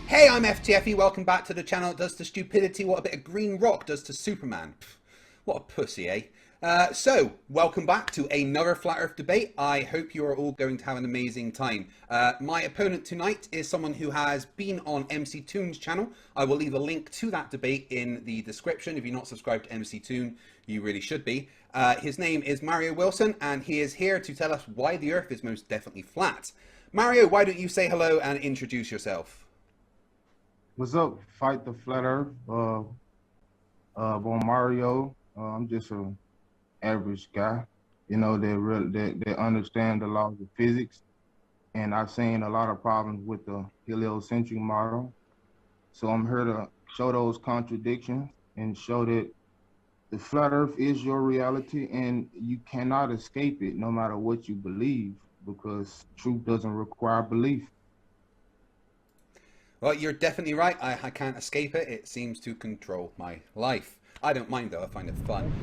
Hey, I'm FTFE, welcome back to the channel that does to stupidity what a bit of green rock does to Superman. Pff, what a pussy, eh? Welcome back to another Flat Earth debate. I hope you are all going to have an amazing time. My opponent tonight is someone who has been on MC Toon's channel. I will leave a link to that debate in the description. If you're not subscribed to MC Toon, you really should be. His name is Mario Wilson, and he is here to tell us why the Earth is most definitely flat. Mario, why don't you say hello and introduce yourself? What's up? Fight the Flat Earth. Bon Mario. I'm just an average guy. You know, they understand the laws of physics, and I've seen a lot of problems with the heliocentric model. So I'm here to show those contradictions and show that the flat Earth is your reality, and you cannot escape it, no matter what you believe, because truth doesn't require belief. Well, you're definitely right. I can't escape it. It seems to control my life. I don't mind though. I find it fun.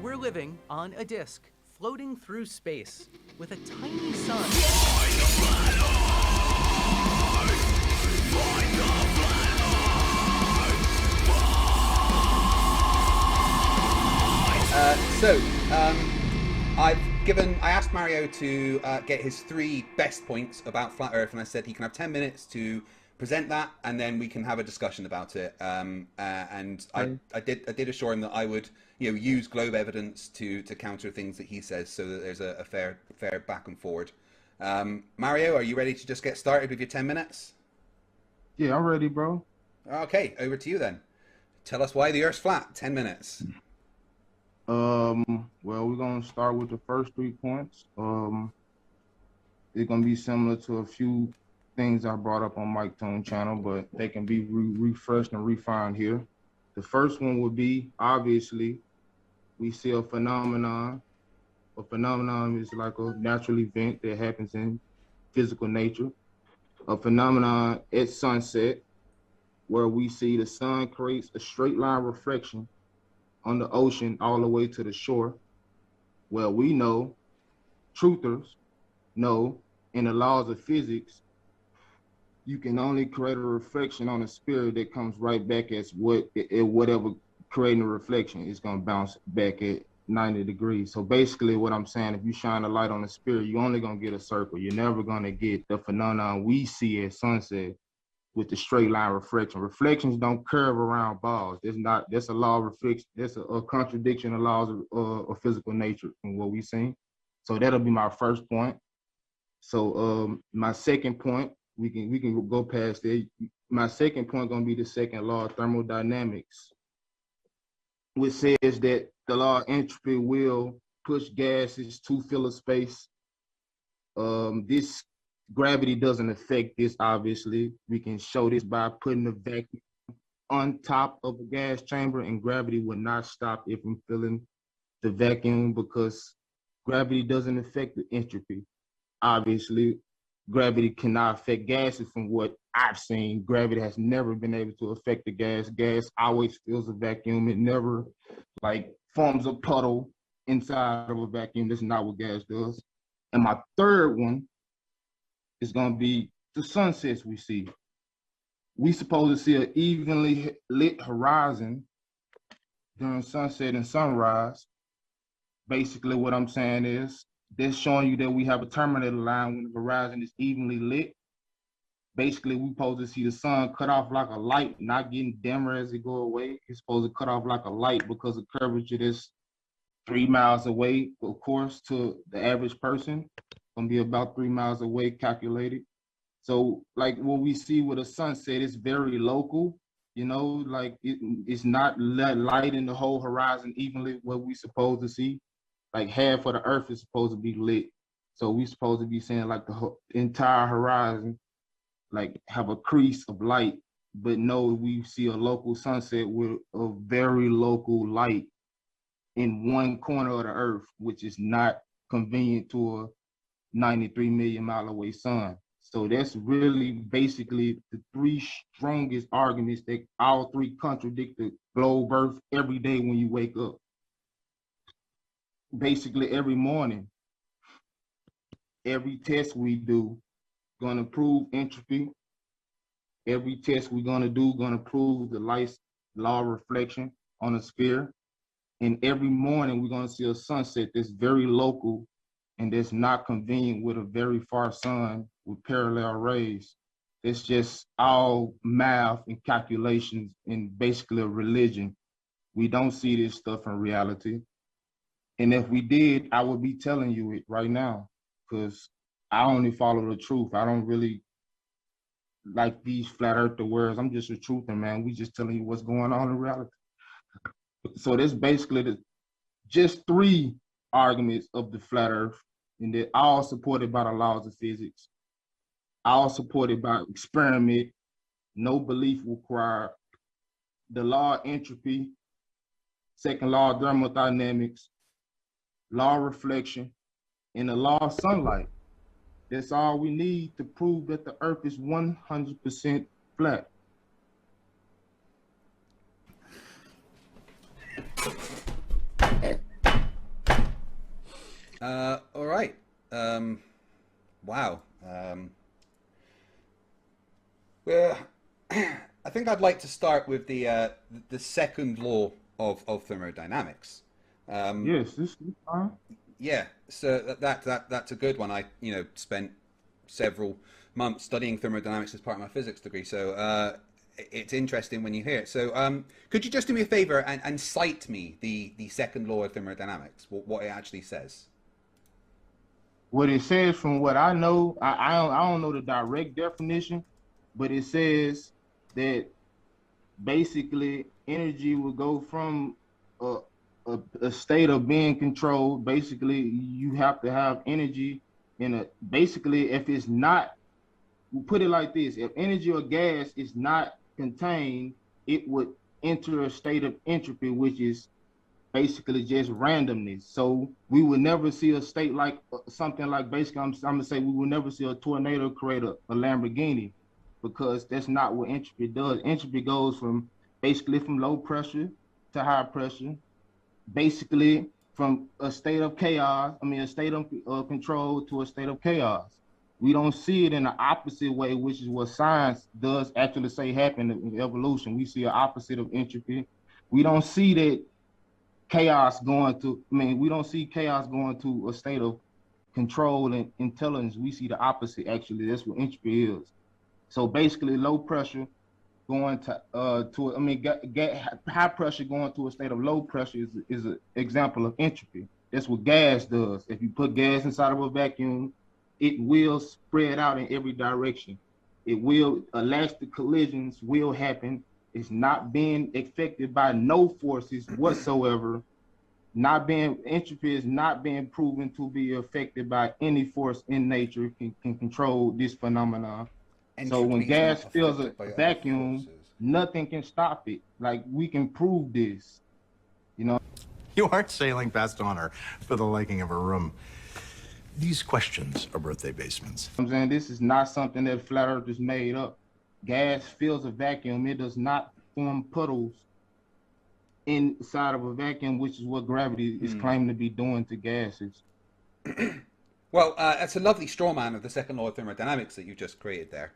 We're living on a disk, floating through space, with a tiny sun. I asked Mario to get his 3 best points about Flat Earth, and I said he can have 10 minutes to present that, and then we can have a discussion about it. I did assure him that I would, use globe evidence to counter things that he says, so that there's a fair back and forward. Mario, are you ready to just get started with your 10 minutes? Yeah, I'm ready, bro. Okay, over to you then. Tell us why the Earth's flat. 10 minutes. Well, we're gonna start with the first 3 points. It's gonna be similar to a few things I brought up on Mike Tone channel, but they can be refreshed and refined here. The first one would be, obviously, we see a phenomenon. A phenomenon is like a natural event that happens in physical nature. A phenomenon at sunset, where we see the sun creates a straight line reflection on the ocean all the way to the shore. Well, we know, truthers know, in the laws of physics, you can only create a reflection on a sphere that comes right back as whatever creating a reflection is going to bounce back at 90 degrees. So basically what I'm saying, if you shine a light on a sphere, you're only going to get a circle. You're never going to get the phenomenon we see at sunset with the straight line reflection. Reflections don't curve around balls. That's a law of reflection. That's a contradiction of laws of physical nature from what we've seen. So that'll be my first point. So my second point, we can go past it. My second point gonna be the second law of thermodynamics, which says that the law of entropy will push gases to fill a space. This gravity doesn't affect this, obviously. We can show this by putting the vacuum on top of a gas chamber, and gravity will not stop it from filling the vacuum because gravity doesn't affect the entropy. Obviously, gravity cannot affect gases from what I've seen. Gravity has never been able to affect the gas. Gas always fills a vacuum. It never forms a puddle inside of a vacuum. That's not what gas does. And my third one is gonna be the sunsets we see. We supposed to see an evenly lit horizon during sunset and sunrise. Basically what I'm saying is, they're showing you that we have a terminator line when the horizon is evenly lit. Basically, we're supposed to see the sun cut off like a light, not getting dimmer as it go away. It's supposed to cut off like a light because the curvature is 3 miles away, of course, to the average person. Gonna be about 3 miles away calculated. So like what we see with a sunset, it's very local, it's not lighting the whole horizon evenly what we supposed to see. Like half of the earth is supposed to be lit. So we supposed to be seeing like the entire horizon, like have a crease of light, but no, we see a local sunset with a very local light in one corner of the earth, which is not convenient to a 93 million mile away sun. So that's really basically the three strongest arguments that all three contradict the globe Earth every day when you wake up. Basically every morning, every test we do gonna prove entropy. Every test we're gonna do gonna prove the light's law of reflection on a sphere. And every morning we're gonna see a sunset that's very local and that's not convenient with a very far sun with parallel rays. It's just all math and calculations and basically a religion. We don't see this stuff in reality. And if we did, I would be telling you it right now, because I only follow the truth. I don't really like these flat earther words. I'm just a truther, man. We just telling you what's going on in reality. So that's basically just three arguments of the flat earth, and they're all supported by the laws of physics, all supported by experiment, no belief required, the law of entropy, second law of thermodynamics, law of reflection, and the law of sunlight. That's all we need to prove that the earth is 100% flat. All right. Wow. Well, I think I'd like to start with the second law of thermodynamics. Yes, this is fine. Yeah, so that's a good one. I spent several months studying thermodynamics as part of my physics degree, so it's interesting when you hear it. So could you just do me a favor and cite me the second law of thermodynamics, what it actually says? What it says, from what I know, I don't know the direct definition, but it says that basically energy will go from a state of being controlled. Basically, you have to have energy in a, basically, if it's not, we'll put it like this, if energy or gas is not contained, it would enter a state of entropy, which is basically just randomness. So we would never see a state like something like, basically, I'm gonna say we will never see a tornado create a Lamborghini, because that's not what entropy does. Entropy goes from basically from low pressure to high pressure, basically from a state of chaos, a state of control to a state of chaos. We don't see it in the opposite way, which is what science does actually say happened in evolution. We see an opposite of entropy. We don't see that chaos going to, we don't see chaos going to a state of control and intelligence. We see the opposite, actually. That's what entropy is. So basically low pressure going to high pressure going to a state of low pressure is an example of entropy. That's what gas does. If you put gas inside of a vacuum, it will spread out in every direction. It will, elastic collisions will happen. It's not being affected by no forces whatsoever. Entropy is not being proven to be affected by any force in nature can control this phenomenon. So when gas fills a vacuum, nothing can stop it. Like, we can prove this, You aren't sailing past honor for the liking of a room. These questions are birthday basements. I'm saying this is not something that flat earthers made up. Gas fills a vacuum. It does not form puddles inside of a vacuum, which is what gravity is claimed to be doing to gases. Well, that's a lovely straw man of the second law of thermodynamics that you just created there.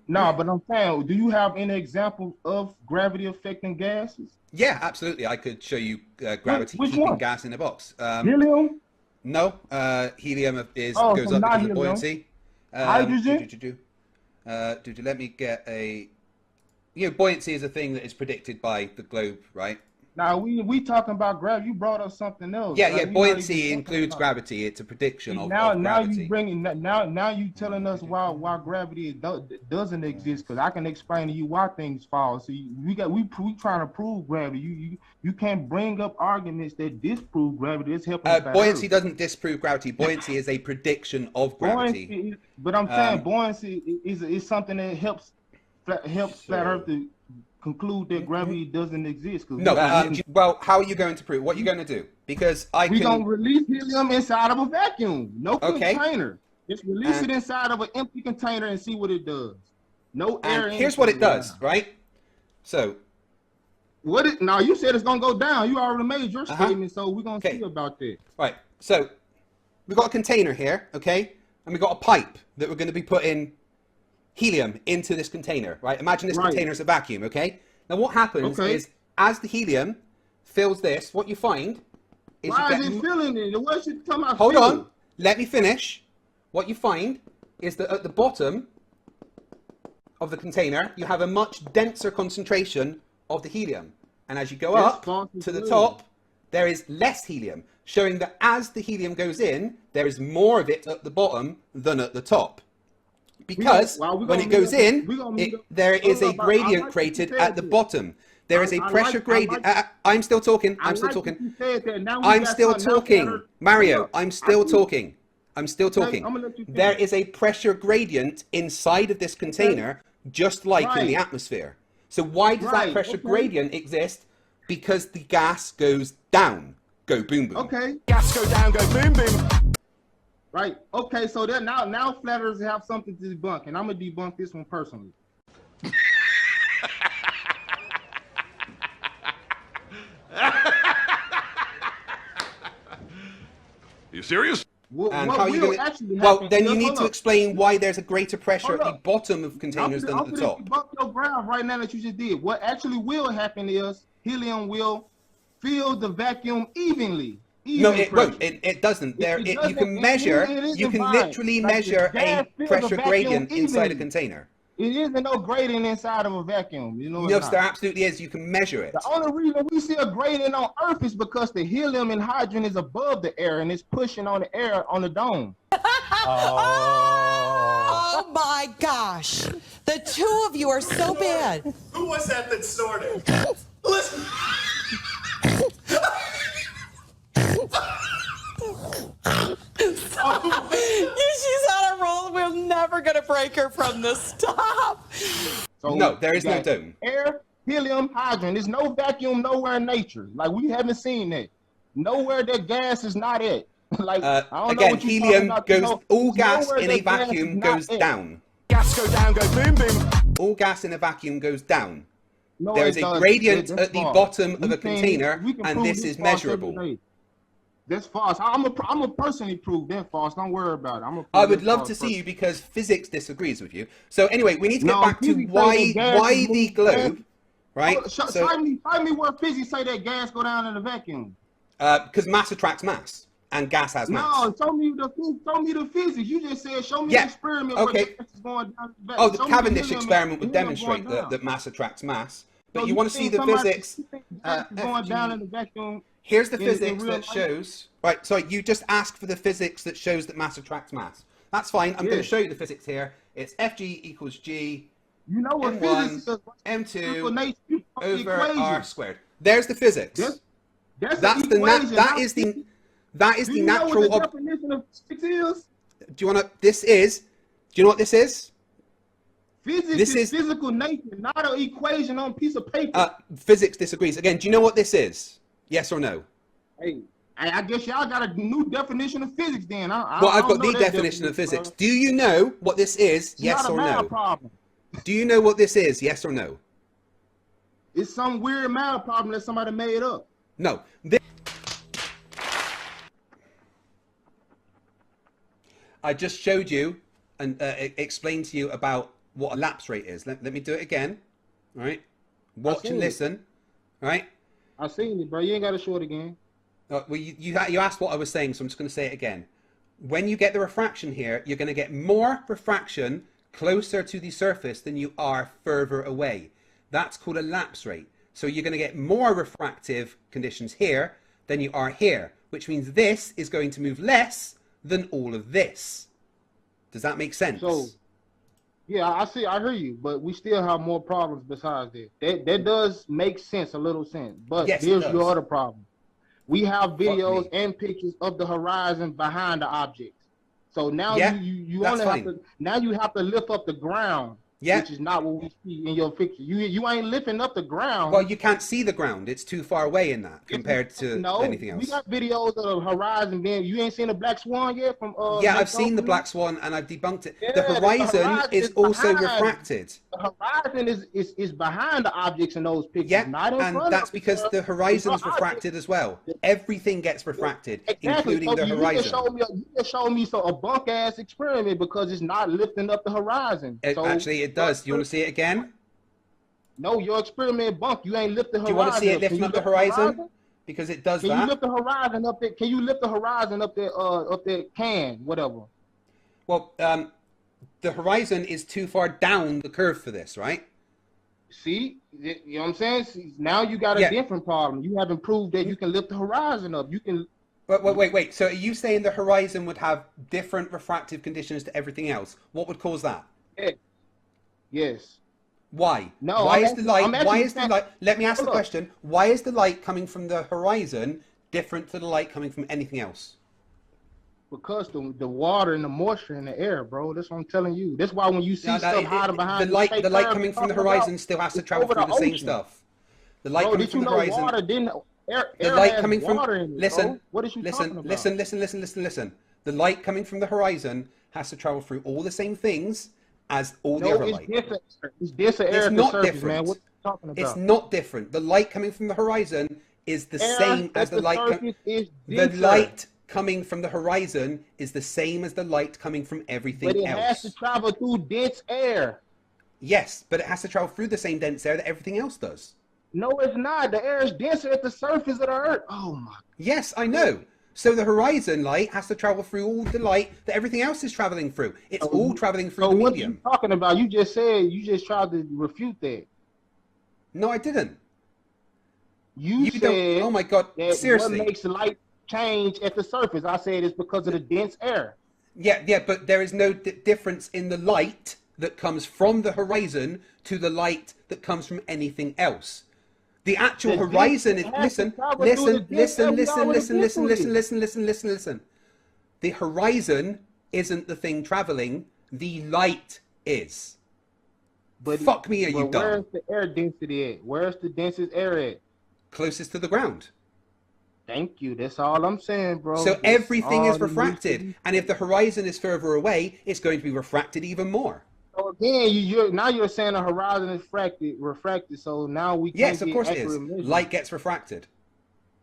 No, but I'm saying, do you have any examples of gravity affecting gases? Yeah, absolutely. I could show you gravity Which keeping one? gas in a box. Helium? No, helium goes so up because of helium. buoyancy. Hydrogen? Let me get a... buoyancy is a thing that is predicted by the globe, right? Now, we talking about gravity. You brought up something else. Yeah, right? yeah. Buoyancy includes gravity. It's a prediction of now gravity. Now you telling us why gravity doesn't exist, because I can explain to you why things fall. So we trying to prove gravity. You can't bring up arguments that disprove gravity. It's helping. Buoyancy doesn't disprove gravity. Buoyancy is a prediction of gravity. But I'm saying buoyancy is something that helps flat Earth to conclude that gravity doesn't exist. No. Well, how are you going to prove? What are you going to do? Because we're going to release helium inside of a vacuum. No Okay. container. Just release it inside of an empty container and see what it does. No air. And here's what it does, right? So. Now you said it's going to go down. You already made your statement, so we're going to see about that. Right. So we've got a container here, okay? And we've got a pipe that we're going to be putting helium into this container, right? Imagine this container is a vacuum, okay? Now what happens is as the helium fills this, what you find is Why is it filling it? What should come out? Hold on. Let me finish. What you find is that at the bottom of the container, you have a much denser concentration of the helium. And as you go up to the top, there is less helium, showing that as the helium goes in, there is more of it at the bottom than at the top. Because when it goes in, there is a gradient created at the bottom. There is a pressure gradient. I'm still talking. I'm still talking. I'm still talking. Mario, I'm still talking. I'm still talking. There is a pressure gradient inside of this container, just like in the atmosphere. So why does that pressure gradient exist? Because the gas goes down. Go boom boom. Okay. Gas go down, go boom boom. Right. Okay. So then now flat earthers have something to debunk, and I'm gonna debunk this one personally. You serious? And how are you going to? Well, then you need to explain why there's a greater pressure at the bottom of containers than at the top. Debunk your ground right now that you just did. What actually will happen is helium will fill the vacuum evenly. No, it won't. It doesn't. You can measure. You can literally measure a pressure gradient inside a container. It isn't no gradient inside of a vacuum. You know. Yes, there absolutely is. You can measure it. The only reason we see a gradient on Earth is because the helium and hydrogen is above the air and it's pushing on the air on the dome. Oh my gosh. The two of you are so bad. Who was that snorted? Listen. She's on a roll. We're never gonna break her from this. Stop. So no, there is no dome. Air, helium, hydrogen. There's no vacuum nowhere in nature. Like we haven't seen that. Nowhere that gas is not at. Like I don't again, know what helium goes. All gas in a vacuum goes down. Gas go down, go boom boom. All gas in a vacuum goes down. No, there is a gradient at the bottom of a container, and this is measurable. That's false. I'm a personally prove that false. Don't worry about it. I would love to see you because physics disagrees with you. So anyway, we need to get back to why the globe, right? Tell me where physics say that gas go down in a vacuum. Because mass attracts mass, and gas has mass. No, show me the physics. You just said show me the experiment where gas is going down. Oh, the Cavendish experiment would demonstrate that mass attracts mass. But you want to see the physics going down in the vacuum. Here's the physics that shows. Right, sorry, you just asked for the physics that shows that mass attracts mass. That's fine. I'm going to show you the physics here. It's Fg equals G. You know what physics is? M2 over R squared. There's the physics. That's the natural. Know what the definition of physics is? Do you want to? Do you know what this is? Physics is physical nature, not an equation on a piece of paper. Physics disagrees. Again, do you know what this is? Yes or no? Hey, I guess y'all got a new definition of physics then. I've got the definition of physics. Do you know what this is? Yes or no? Problem. Do you know what this is? Yes or no? It's some weird math problem that somebody made up. No. I just showed you and explained to you about what a lapse rate is. Let me do it again. All right. Watch and listen. All right. I seen it, bro. You ain't got to show it again. Well, you asked what I was saying, so I'm just going to say it again. When you get the refraction here, you're going to get more refraction closer to the surface than you are further away. That's called a lapse rate. So you're going to get more refractive conditions here than you are here, which means this is going to move less than all of this. Does that make sense? So, yeah, I hear you, but we still have more problems besides that. That does make sense, a little sense. But yes, here's your other problem. We have videos and pictures of the horizon behind the objects. So now you only have to lift up the ground Yeah. which is not what we see in your picture. You ain't lifting up the ground. Well, you can't see the ground. It's too far away in that compared to no, anything else. we got videos of the horizon being. You ain't seen a black swan yet from Yeah, Lake I've seen the Ophir? black swan and I've debunked it. Yeah, The horizon is also behind. refracted. The horizon is behind the objects in those pictures, Yeah, not in and front that's of because them. the horizon's Your refracted as well. Everything gets refracted, Exactly. including So the you horizon. just showed me a bunk ass experiment because it's not lifting up the horizon. Actually, it does. Do you want to see it again? No, your experiment bunk. You ain't lift the horizon. Do you want to see it Can lifting you up the lift horizon? Because it does Can you that. lift the horizon up there? Can you lift the horizon up there? Up there? Whatever. Well, the horizon is too far down the curve for this, right? See, you know what I'm saying? See, now you got a different problem. You haven't proved that you can lift the horizon up. You can. Wait. So are you saying the horizon would have different refractive conditions to everything else? What would cause that? Yes. Why? No. Why is the light? Let me ask the question. Why is the light coming from the horizon different to the light coming from anything else? Because the water and the moisture in the air, bro. That's what I'm telling you. That's why when you see stuff hiding behind the light coming from the horizon still has to travel through the same stuff. The light coming from the horizon. Water didn't, air the light has coming from water in it, listen. bro. What is you talking about? Listen. The light coming from the horizon has to travel through all the same things as all the other light. It's denser air at the surface, man. What are you talking about? It's not different. The light coming from the horizon is the same as the light. The light coming from the horizon is the same as the light coming from everything else. But it has to travel through dense air. Yes, but it has to travel through the same dense air that everything else does. No, it's not. The air is denser at the surface of the Earth. Oh my. Yes, I know. So the horizon light has to travel through all the light that everything else is traveling through. It's all traveling through the medium. What are you talking about? You just tried to refute that. No, I didn't. You said, oh my God, seriously. What makes the light change at the surface? I said it's because of the dense air. Yeah, but there is no difference in the light that comes from the horizon to the light that comes from anything else. The actual horizon is, listen. The horizon isn't the thing traveling, the light is. But fuck me, are you dumb? Where's the air density at? Where's the densest air at? Closest to the ground. Thank you. That's all I'm saying, bro. So everything is refracted, and if the horizon is further away, it's going to be refracted even more. So again, you're saying the horizon is refracted. So now we can't. Yes, of course it is. Light gets refracted.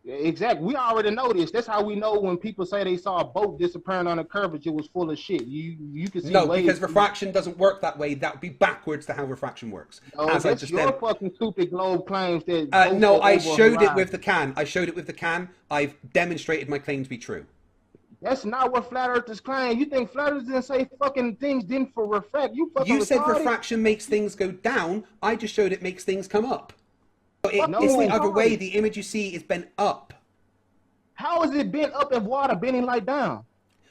Exactly. We already know this. That's how we know when people say they saw a boat disappearing on a curvature was full of shit. You can see. No, because refraction doesn't work that way. That would be backwards to how refraction works. No, that's your fucking stupid globe claims that. No, I showed it with the can. I've demonstrated my claim to be true. That's not what flat earthers claim. You think flat earthers didn't say fucking things didn't for refract? You said refraction makes things go down. I just showed it makes things come up. It's the other way. The image you see is bent up. How is it bent up if water bending like down?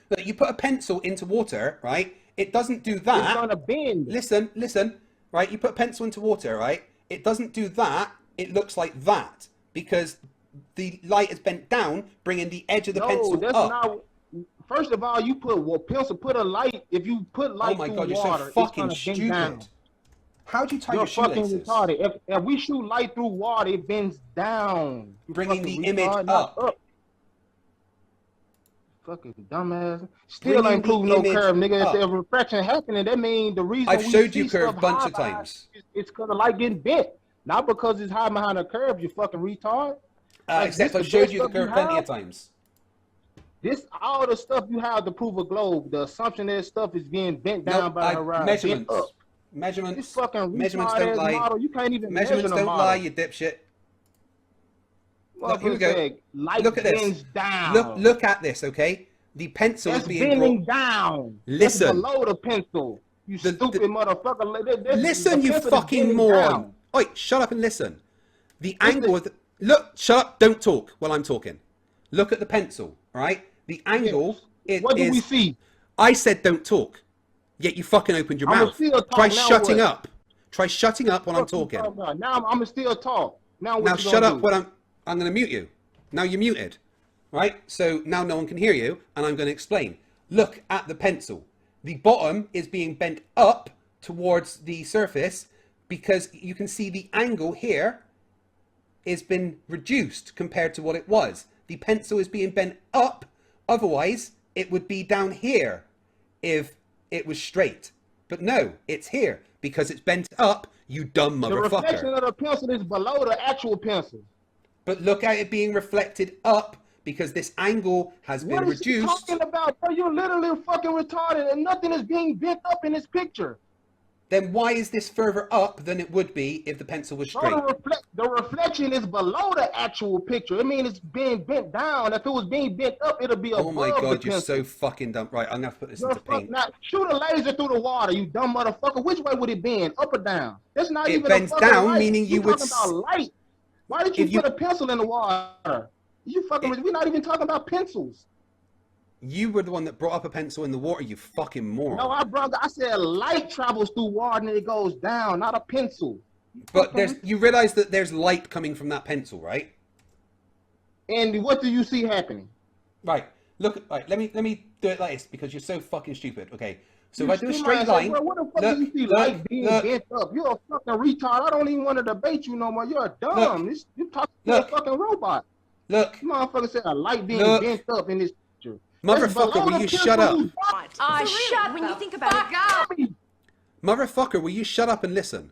But you put a pencil into water, right? It doesn't do that. It's gonna bend. Listen, right? You put a pencil into water, right? It doesn't do that. It looks like that because the light is bent down, bringing the edge of the pencil up. Not. First of all, you put pencil. Put a light. If you put light through water, you're so fucking stupid. Down. How'd you tie your shoelaces? You're fucking retarded. If we shoot light through water, it bends down. Bringing the image up. Fucking dumbass. Still ain't proving no curve, nigga. If there's refraction happening, that means the reason I've showed you curve a bunch of times. It's because the light getting bent, not because it's hiding behind a curve. You fucking retard. Except I've showed you the curve plenty of times. This all the stuff you have to prove a globe. The assumption that stuff is being bent down by the horizon. Measurements don't lie. Model. You can't even measurements don't lie, you dipshit. Look, here we go. Look at this. Down. Look at this, okay? The pencil is being bending down. Listen. That's below the pencil. You stupid motherfucker. Listen, you fucking moron. Oi, shut up and listen. The angle of the... Look, shut up. Don't talk while I'm talking. Look at the pencil, all right? The angle is... What do we see? I said don't talk. Yet you fucking opened your mouth. Try shutting up. Try shutting up while I'm talking. Now I'm still talk. Now shut up when I'm going to mute you. Now you're muted. Right? So now no one can hear you and I'm going to explain. Look at the pencil. The bottom is being bent up towards the surface because you can see the angle here has been reduced compared to what it was. The pencil is being bent up, otherwise it would be down here if it was straight. But no, it's here because it's bent up, you dumb The reflection motherfucker. of the pencil is below the actual pencil. But look at it being reflected up because this angle has been What is you reduced. talking about, bro? You're literally fucking retarded and nothing is being bent up in this picture. Then why is this further up than it would be if the pencil was straight? Bro, the reflection is below the actual picture. It means it's being bent down. If it was being bent up, it'll be above Oh my the god, you're pencil. so fucking dumb. Right, I'm gonna have to put this into paint. Now, shoot a laser through the water, you dumb motherfucker. Which way would it bend? Up or down? That's not It even bends a fucking down, light. meaning you would talking about light. Why did you if you- put a pencil in the water? You fucking. We're not even talking about pencils. You were the one that brought up a pencil in the water, you fucking moron. No, I said light travels through water and it goes down, not a pencil. But you realize that there's light coming from that pencil, right? And what do you see happening? Right. Look, right, let me do it like this because you're so fucking stupid. Okay. So You if I do a see straight my- line, Bro, what the fuck look, do you see look, light being look. bent up? You're a fucking retard. I don't even want to debate you no more. You're dumb. You talking to a Look. fucking robot. look, You motherfucker said a light being Look. bent up in this picture. That's motherfucker, below will the you pencil, shut up? you Shut when you think about it. Motherfucker, will you shut up and listen?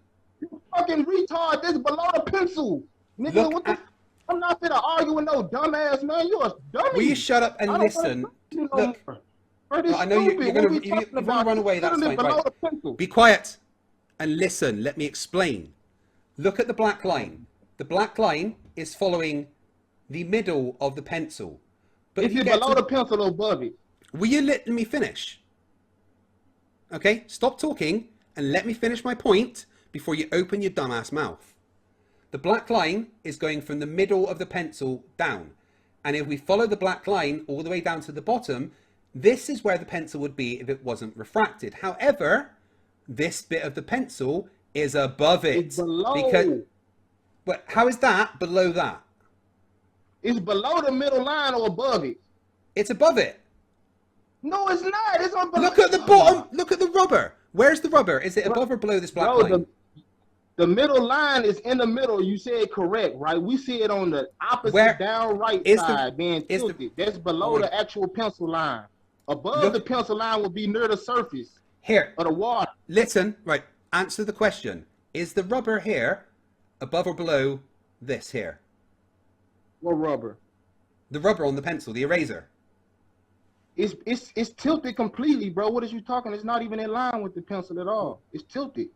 fucking retard. This below the pencil. Nigga, Look what the... at- I'm not finna argue with no dumbass, man. You're a dummy. Will you shut up and I don't listen? wanna listen no Look. more. Bro, this I know stupid. you're What gonna we you talking want to about? run away. It's That's literally fine. below Right. the pencil. Be quiet and listen. Let me explain. Look at the black line. The black line is following the middle of the pencil. But Is if you it get below to, the pencil or above it? will you let me finish? Okay, stop talking and let me finish my point before you open your dumbass mouth. The black line is going from the middle of the pencil down. And if we follow the black line all the way down to the bottom, this is where the pencil would be if it wasn't refracted. However, this bit of the pencil is above it. It's below. Because, but how is that below that? It's below the middle line or above it. It's above it. No, it's not. It's on below. Look at the bottom. Look at the rubber. Where's the rubber? Is it above or below this black Bro, line? the middle line is in the middle. You said correct, right? We see it on the opposite Where down right is the- side being is the- tilted. That's below Oh, the actual pencil line. Above Look- the pencil line would be near the surface Here, of the water. listen. Right, answer the question. Is the rubber here above or below this here? What rubber? The rubber on the pencil, the eraser. It's tilted completely, bro. What is you talking? It's not even in line with the pencil at all. It's tilted.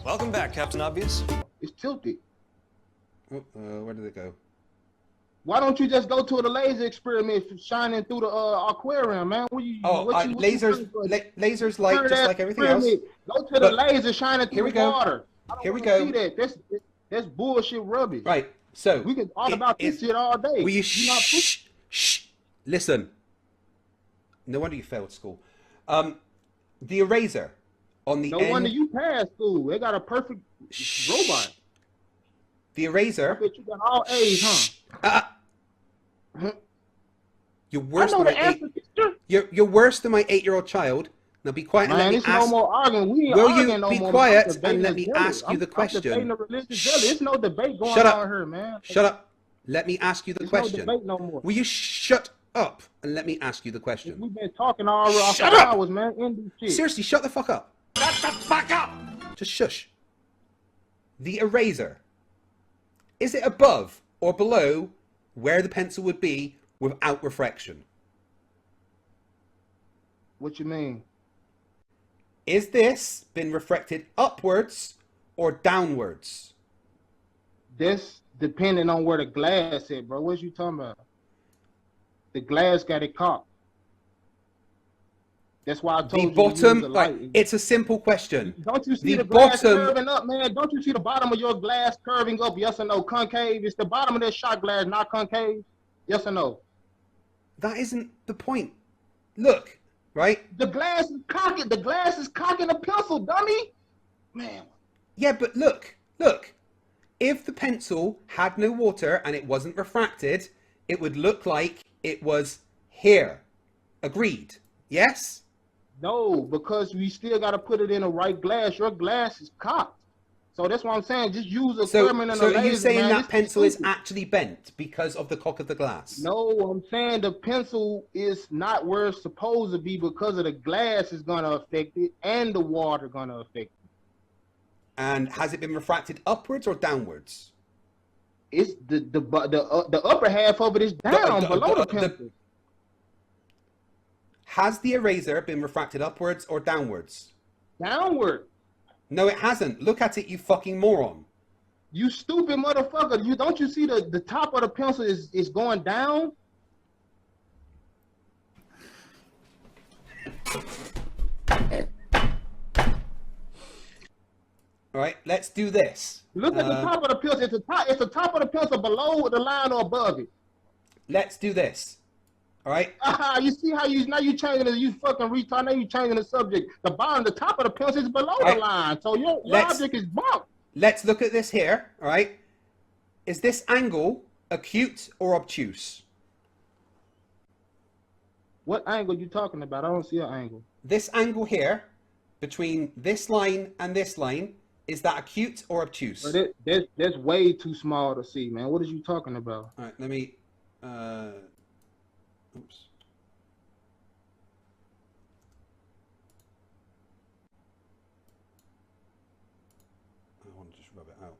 Welcome back, Captain Obvious. It's tilted. Oh, where did it go? Why don't you just go to the laser experiment shining through the aquarium, man? What you, Oh, what you lasers, lasers light Turn just that like everything else. experiment. Go to the But- laser shining Here through we the go. water. I don't Here we wanna go. see that. That's bullshit rubbish. Right. So We can talk about this shit all day. Will you You not shh? Listen. No wonder you failed school. The eraser on the No end. wonder you passed school. They got a perfect robot. The I eraser. bet you got all A's, huh? You're I worse know than the my answer, sister. You're worse than my 8-year-old child. Now be quiet and Man, let it's me no ask. more arguing. We ain't Will you arguing no be more. quiet I'm debating and let the me jelly. ask you the I'm question? debating the religious jelly. It's no debate going Shut up. on here, man. Shut up. Let me ask you the There's question. no debate no more. Will you shut up and let me ask you the question? We've been talking all Shut for up! hours, man. End this shit. Seriously, shut the fuck up. Shut the fuck up! Just shush. The eraser. Is it above or below where the pencil would be without refraction? What you mean? Is this been refracted upwards or downwards? That's depending on where the glass is, bro. What you talking about? The glass got it caught. That's why I told The you to bottom, use the light. right, it's a simple question. Don't you see the the glass bottom- curving up, man? Don't you see the bottom of your glass curving up? Yes or no? Concave? It's the bottom of that shot glass, not concave? Yes or no? That isn't the point. Look, right? The glass is cocking. The glass is cocking a pencil, dummy. Man, Yeah, but look. If the pencil had no water and it wasn't refracted, it would look like it was here. Agreed? Yes? No, because we still got to put it in the right glass. Your glass is cocked. So that's what I'm saying. Just use a Flerman and So a are laser, you saying man. that pencil is actually bent because of the cock of the glass? No, I'm saying the pencil is not where it's supposed to be because of the glass is going to affect it and the water going to affect it. And has it been refracted upwards or downwards? It's the upper half of it is down below the pencil. Has the eraser been refracted upwards or downwards? Downward. No, it hasn't. Look at it, you fucking moron. You stupid motherfucker. Don't you see the top of the pencil is going down? All right, let's do this. Look at the top of the pencil. It's the top of the pencil below the line or above it. Let's do this. All right. You see how now you changing it? You fucking retard. Now you changing the subject. The top of the pencil is below the line, so your object is bumped. Let's look at this here. All right. Is this angle acute or obtuse? What angle you talking about? I don't see an angle. This angle here, between this line and this line, is that acute or obtuse? But that's way too small to see, man. What are you talking about? All right. Let me. Oops. I want to just rub it out.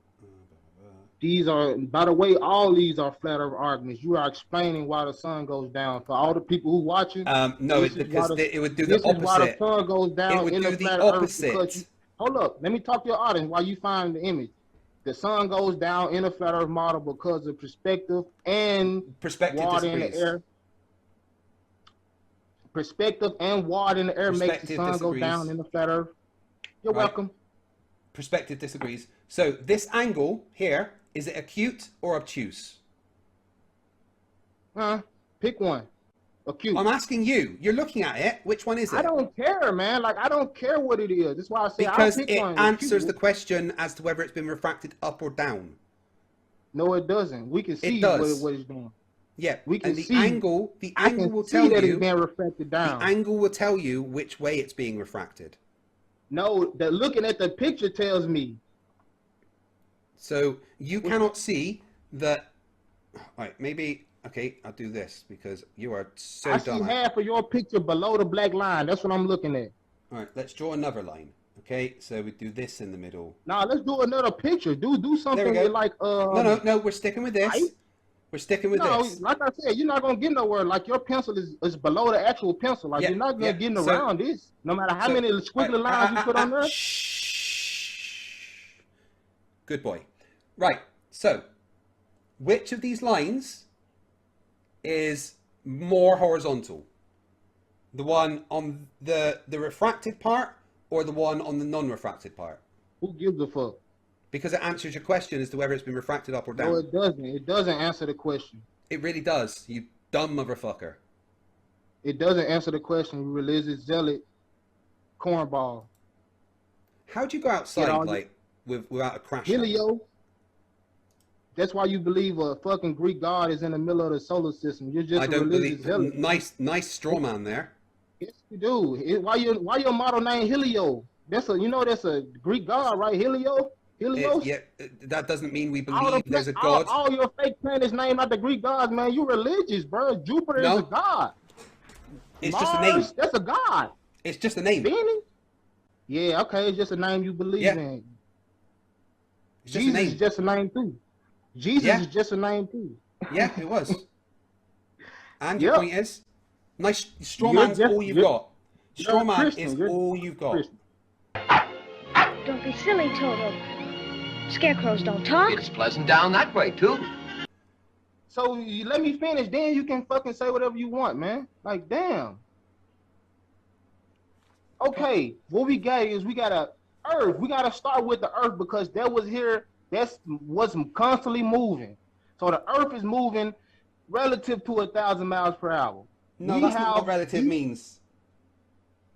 These are, by the way, all these are flat earth arguments. You are explaining why the sun goes down. For all the people who watching, no, it's because it would do the opposite. This is why the sun goes down in the flat opposite. Earth. Hold up, let me talk to your audience while you find the image. The sun goes down in a flat earth model because of perspective and water in the air. Perspective and water in the air makes the sun go down in the flat earth. You're welcome. Perspective disagrees. So this angle here, is it acute or obtuse? Pick one. Acute. I'm asking you. You're looking at it. Which one is it? I don't care, man. Like, I don't care what it is. That's why I say because I'll pick it one. answers the question as to whether it's been refracted up or down. No, it doesn't. We can see what it's doing. Yeah, we can and the see. Angle will tell that you it's being refracted down. The angle will tell you which way it's being refracted. No, that looking at the picture tells me. So you cannot see that. All right, maybe. Okay, I'll do this because you are so dumb. I see half of your picture below the black line. That's what I'm looking at. All right, let's draw another line. Okay, so we do this in the middle. Now let's do another picture. Do something with like No, we're sticking with this. We're sticking with this. Like I said, you're not gonna get nowhere. Like your pencil is below the actual pencil. Like you're not gonna get around this. No matter how many squiggly lines you put on there. Good boy. Right. So, which of these lines is more horizontal? The one on the refracted part or the one on the non-refracted part? Who gives a fuck? Because it answers your question as to whether it's been refracted up or down. No, it doesn't. It doesn't answer the question. It really does, you dumb motherfucker. It doesn't answer the question, you religious zealot cornball. How'd you go outside like without a crash? Helio. That's why you believe a fucking Greek god is in the middle of the solar system. You're just a religious zealot. Nice straw man there. Yes, you do. Why your model name Helio? That's a Greek god, right? Helio. Helios? That doesn't mean we believe there's a god. All your fake planets named after Greek gods, man. You religious, bro. Jupiter is a god. It's Mars, just a name. That's a god. It's just a name. Benny? Yeah, okay. It's just a name you believe in. It's Jesus is just a name too. Jesus is just a name too. Yeah, it was. And your point is, nice straw man's all you've got. Straw man is all you've got. Don't be silly, Toto. Scarecrows don't talk. It's pleasant down that way, too. So you let me finish, then you can fucking say whatever you want, man. Like, damn. Okay, what we got is we got a Earth. We got to start with the Earth because that was here. That's what's constantly moving. So the Earth is moving relative to 1,000 miles per hour. No, that's not what relative means.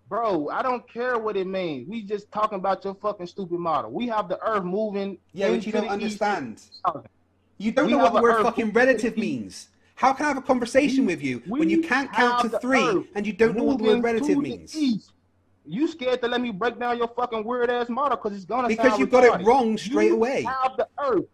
Bro, I don't care what it means. We just talking about your fucking stupid model. We have the Earth moving. Yeah, but you don't understand. You don't know what the word fucking relative means. How can I have a conversation with you when you can't count to 3 and you don't know what the word relative means? You scared to let me break down your fucking weird ass model because it's gonna Because sound you got retarded. it wrong straight You away. have the Earth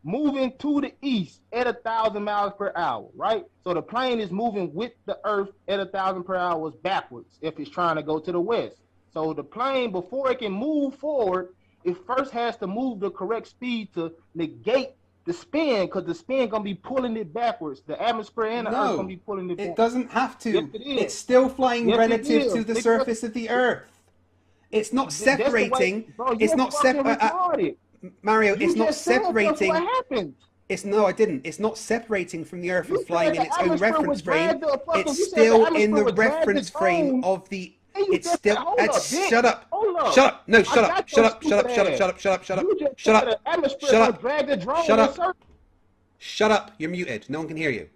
moving to the east at 1,000 miles per hour, right? So the plane is moving with the Earth at 1,000 per hour backwards if it's trying to go to the west. So the plane, before it can move forward, it first has to move the correct speed to negate the spin, because the spin gonna be pulling it backwards. The atmosphere and the Earth gonna No, be pulling it it back. doesn't have to. Yes, it is. It's still flying Yes, it relative is. to the Because- surface of the Earth. It's not That's the way- separating. Bro, It's you're not fucking separating. retarded. Mario, You it's not just said that's separating. what happened. It's no, I didn't. It's not separating from the Earth You and flying said in the its own atmosphere reference would drag frame. the fucking- It's you said still the in atmosphere the would drag reference the frame zone. of the. And you It's just still. said, hold up, bitch. Shut up. Hold up. Shut up. No, I shut got up. your Shut up. Shut up. stupid Shut up. ass. Shut up. Shut up. Shut up. You just Shut said up. the atmosphere Shut would up. drag the drone Shut in up. circles. Shut up. You're muted. No one can hear you.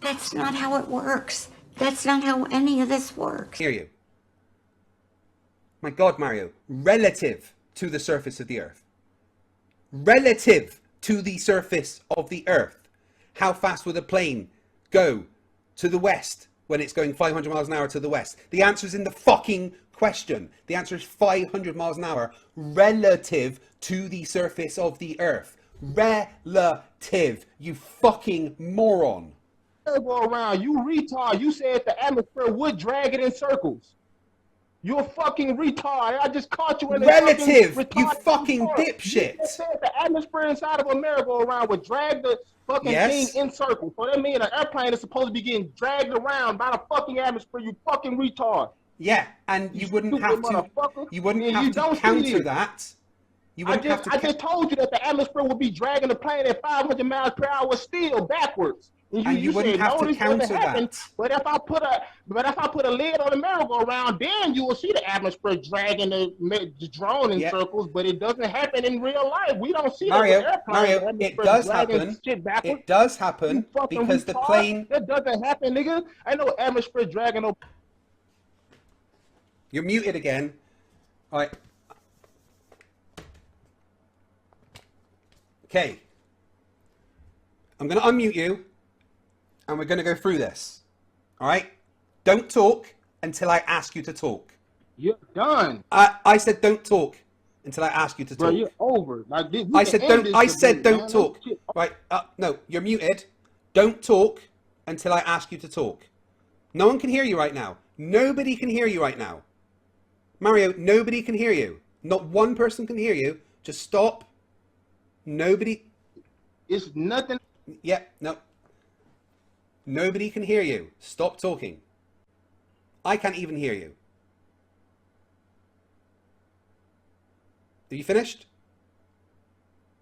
That's not how it works. That's not how any of this works. Hear you. My God, Mario. Relative to the surface of the Earth. Relative to the surface of the Earth. How fast would a plane go to the west when it's going 500 miles an hour to the west? The answer is in the fucking question. The answer is 500 miles an hour relative to the surface of the Earth. Relative. You fucking moron. Go around. You retard. You said the atmosphere would drag it in circles. You're a fucking retard. I just caught you in the Relative. fucking You retarded fucking part. dipshit. You just said the atmosphere inside of a merry-go-round would drag the fucking Yes. thing in circles. So that means an airplane is supposed to be getting dragged around by the fucking atmosphere. You fucking retard. Yeah, and you wouldn't stupid have to. motherfucker. You wouldn't And have you to don't see counter it. that. You I wouldn't just, have to. I just told you that the atmosphere would be dragging the plane at 500 miles per hour still backwards. And you wouldn't have to this doesn't counter happen, that. But if I put a lid on the merry-go-round, then you will see the atmosphere dragging the drone in Yeah. circles. But it doesn't happen in real life. We don't see Mario, that. with Mario, airplanes, the it atmosphere does dragging happen. shit backwards. It does You happen fucking because the retard. plane. That doesn't happen, nigga. I know atmosphere dragging no. You're muted again. All right. Okay. I'm going to unmute you, and we're going to go through this. All right? Don't talk until I ask you to talk. You're done, I said don't talk until I ask you to bro. talk. You're over. Like this, I said don't talk. Right? No, you're muted. Don't talk until I ask you to talk. No one can hear you right now. Nobody can hear you right now. Mario, nobody can hear you. Not one person can hear you. Just stop. Nobody. It's nothing. Yeah, no. Nobody can hear you. Stop talking. I can't even hear you. Are you finished?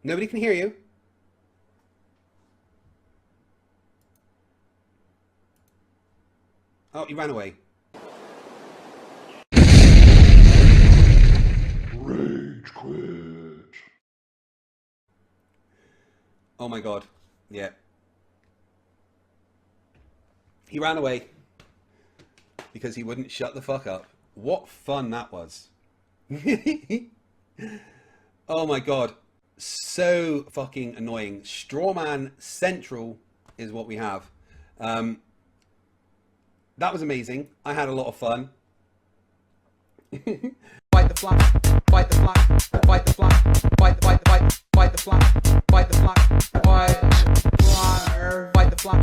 Nobody can hear you. Oh, he ran away. Rage quit. Oh my God. Yeah. He ran away because he wouldn't shut the fuck up. What fun that was. Oh my God. So fucking annoying. Strawman Central is what we have. That was amazing. I had a lot of fun. Fight the fly, fight the fly, fight the fly, fight the fight the fly, fight the fly, fight the fly, fight the fly, fight the fly.